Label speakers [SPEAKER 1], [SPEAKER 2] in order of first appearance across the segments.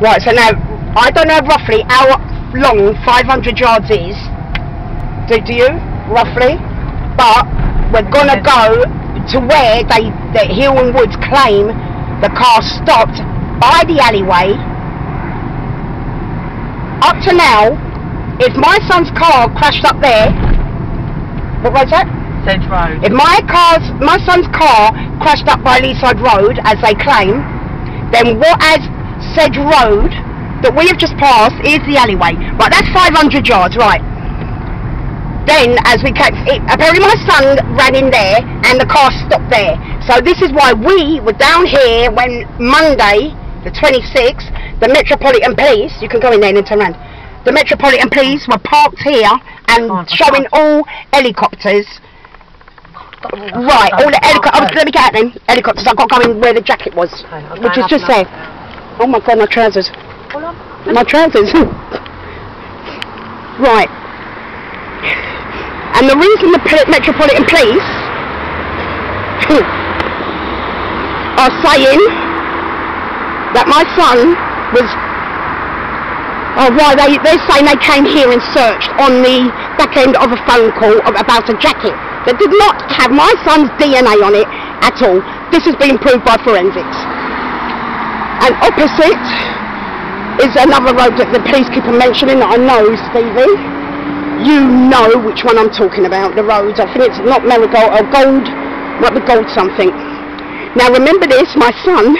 [SPEAKER 1] Right, so now, I don't know roughly how long 500 yards is. Do you? Roughly? But we're gonna go to where that Hill and Woods claim the car stopped by the alleyway. Up to now, if my son's car crashed up there, what was that?
[SPEAKER 2] Sedge Road.
[SPEAKER 1] If my son's car crashed up by Leaside Road, as they claim, then what as Sedge Road that we have just passed is the alleyway. Right, that's 500 yards, right. Then, as we came, apparently my son ran in there and the car stopped there. So this is why we were down here when Monday, the 26th, the Metropolitan Police, you can go in there and turn around. The Metropolitan Police were parked here and showing all helicopters. Right, all the helicopters. Let me get at them. Helicopters. I've got to go in where the jacket was, which is just there. Oh my God, my trousers.
[SPEAKER 2] Hold on.
[SPEAKER 1] My trousers. Right. And the reason the Metropolitan Police are saying that my son was, they're saying they came here and searched on the back end of a phone call about a jacket that did not have my son's DNA on it at all. This has been proved by forensics. And opposite is another road that the police keep on mentioning that I know, Stevie. You know which one I'm talking about, the roads. I think it's not Marigold or Gold, might be Gold something. Now remember this, my son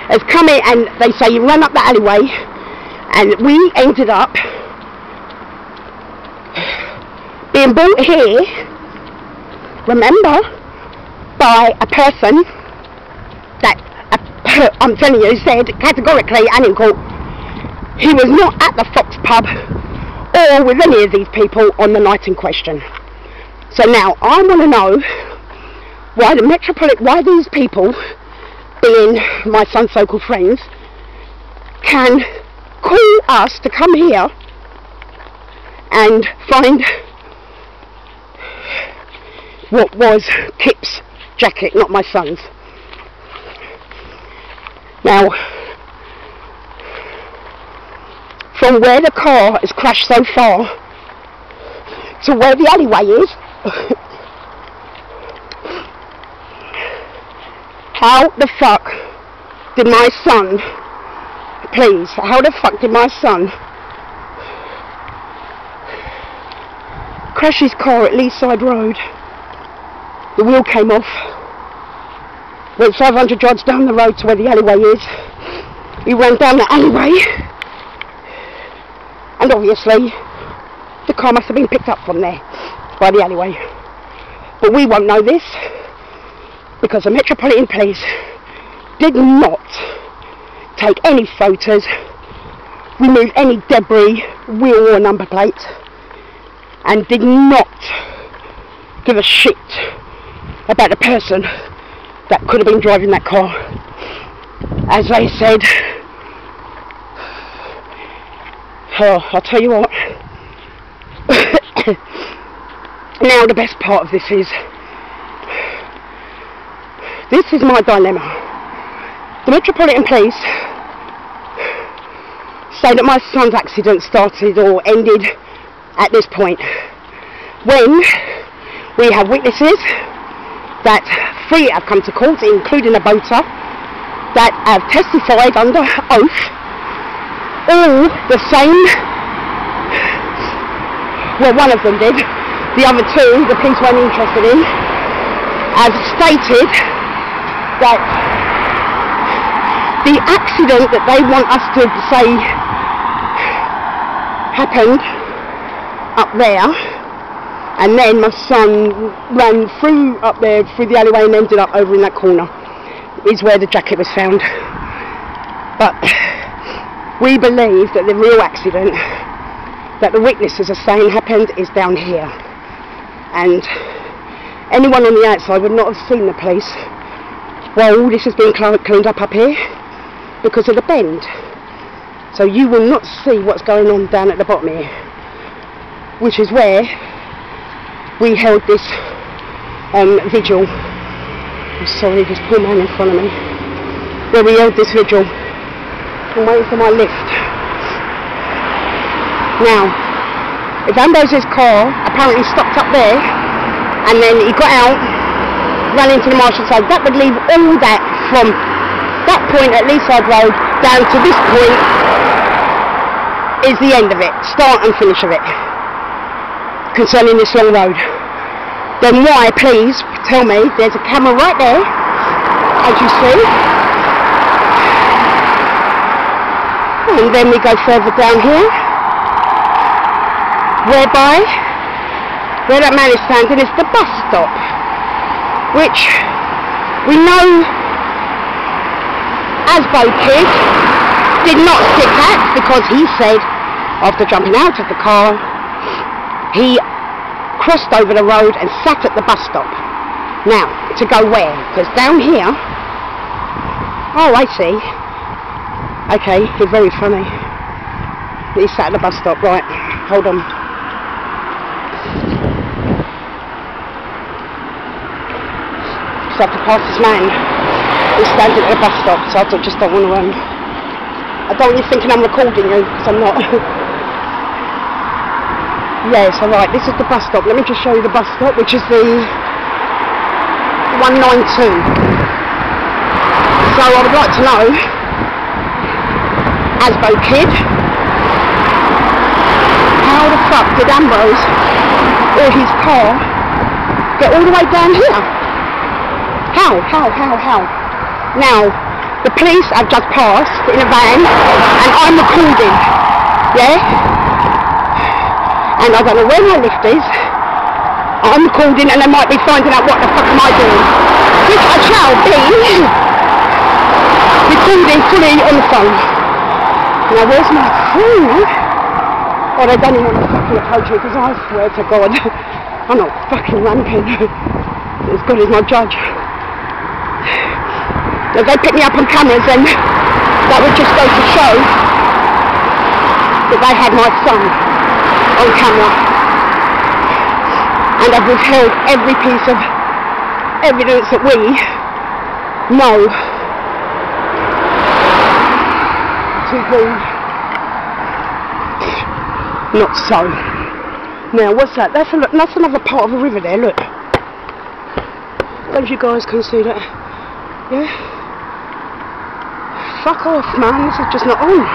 [SPEAKER 1] has come in and they say you ran up the alleyway and we ended up being brought here, remember, by a person that, I'm telling you, said categorically and in court, he was not at the Fox pub or with any of these people on the night in question. So now I want to know why these people, being my son's so-called friends, can call us to come here and find what was Kip's jacket, not my son's. Now, from where the car has crashed so far to where the alleyway is, how the fuck did my son, please, how the fuck did my son crash his car at Leaside Road? The wheel came off, went 500 yards down the road to where the alleyway is. He ran down the alleyway, and obviously the car must have been picked up from there by the alleyway. But we won't know this because the Metropolitan Police did not take any photos, remove any debris, wheel or number plate, and did not give a shit about the person that could have been driving that car. As they said, oh, I'll tell you what. Now the best part of this is my dilemma. The Metropolitan Police say that my son's accident started or ended at this point, when we have witnesses that 3 have come to court, including a boater, that have testified under oath, all the same. Well, one of them did. The other 2, the police weren't interested in, have stated that the accident that they want us to say happened up there, and then my son ran through up there through the alleyway and ended up over in that corner, is where the jacket was found. But we believe that the real accident that the witnesses are saying happened is down here, and anyone on the outside would not have seen the place while all this has been cleaned up here because of the bend. So you will not see what's going on down at the bottom here, which is where we held this vigil. I'm sorry, this poor man in front of me. Where we held this vigil and waiting for my lift. Now, if Ambrose's car apparently stopped up there, and then he got out, ran into the marshal side, that would leave all that from that point at Leaside Road down to this point is the end of it, start and finish of it, concerning this long road. Then why, please tell me, there's a camera right there, as you see, and then we go further down here, whereby where that man is standing is the bus stop, which we know Asbo Kid did not stick at, because he said after jumping out of the car he crossed over the road and sat at the bus stop. Now, to go where? Because down here, oh I see, okay, you're very funny, he sat at the bus stop, right, hold on. So I have to pass this man who's standing at the bus stop, so I just don't want to I don't want you thinking I'm recording you, because I'm not. Yes, alright, this is the bus stop. Let me just show you the bus stop, which is the 192. So I would like to know, Asbo Kid, how the fuck did Ambrose or his car get all the way down here? How? Now, the police have just passed in a van, and I'm recording, yeah? And I don't know where my lift is, I'm recording, and they might be finding out what the fuck am I doing. Which I shall be recording fully on the phone. Now, where's my phone? Oh, they don't even want to fucking approach me, because I swear to God, I'm not fucking ramping. As good as my judge. If they pick me up on cameras, then that would just go to show that they had my son on camera, and I've withheld every piece of evidence that we know to be not so. Now, what's that? That's another part of the river there, look. Don't you guys can see that? Yeah? Fuck off, man, this is just not on.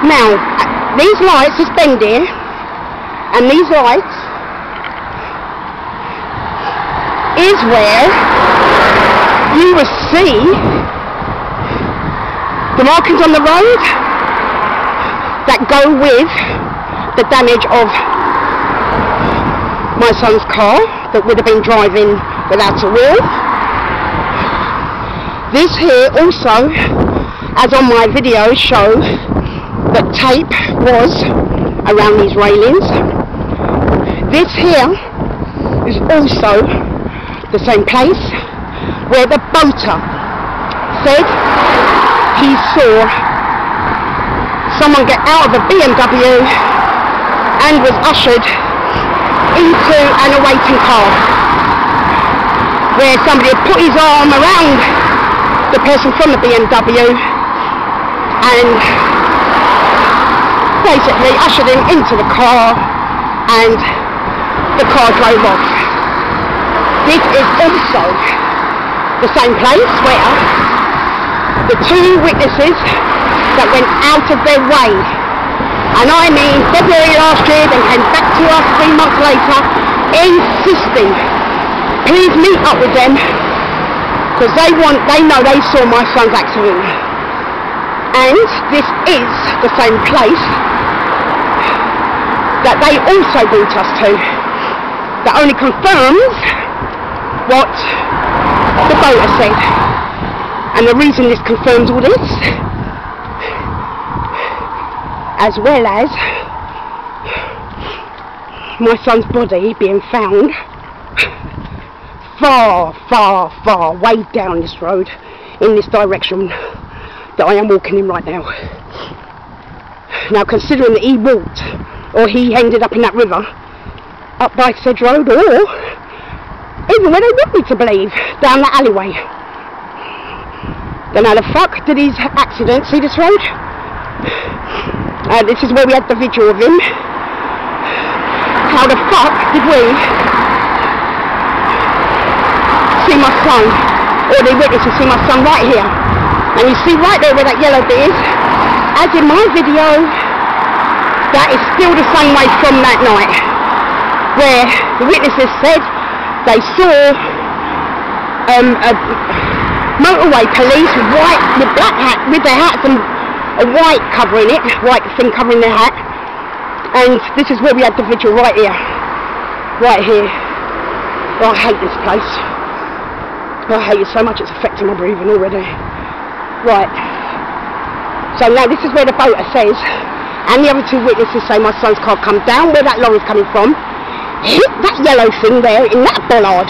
[SPEAKER 1] Now, these lights are bending, and these lights is where you will see the markings on the road that go with the damage of my son's car that would have been driving without a wheel. This here also, as on my video, show that tape was around these railings. This here is also the same place where the boater said he saw someone get out of a BMW and was ushered into an awaiting car, where somebody had put his arm around the person from the BMW and basically ushered him into the car, and the car drove off. This is also the same place where the two witnesses that went out of their way, and I mean February last year, then came back to us 3 months later, insisting, please meet up with them, because they know they saw my son's accident. And this is the same place that they also brought us to, that only confirms what the boater said. And the reason this confirms all this, as well as my son's body being found far way down this road in this direction that I am walking in right now. Now, considering that he walked, or he ended up in that river, up by said road, or even where they want me to believe, down the alleyway. Then how the fuck did his accident see this road? This is where we had the video of him. How the fuck did we see my son, or the witnesses see my son right here? And you see right there where that yellow bit is, as in my video, that is still the same way from that night, where the witnesses said they saw a motorway police with black hat, with their hats and a white covering it, white thing covering their hat. And this is where we had the video right here. Right here. Oh, I hate this place. I hate it so much it's affecting my breathing already. Right. So now this is where the voter says, and the other two witnesses say my son's car come down where that lorry's coming from, hit that yellow thing there in that bollard.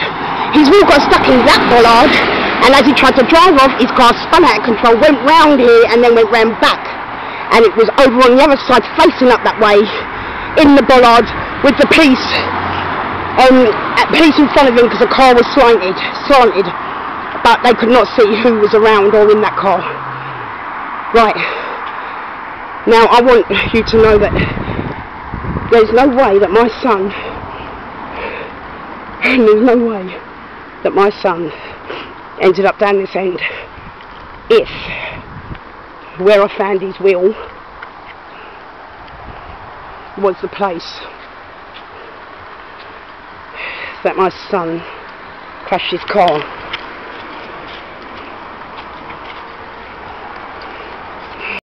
[SPEAKER 1] His wheel got stuck in that bollard, and as he tried to drive off, his car spun out of control, went round here and then went round back. And it was over on the other side, facing up that way, in the bollard, with the police in front of him, because the car was slanted, but they could not see who was around or in that car. Right. Now I want you to know that there's no way that my son, ended up down this end if where I found his wheel was the place that my son crashed his car.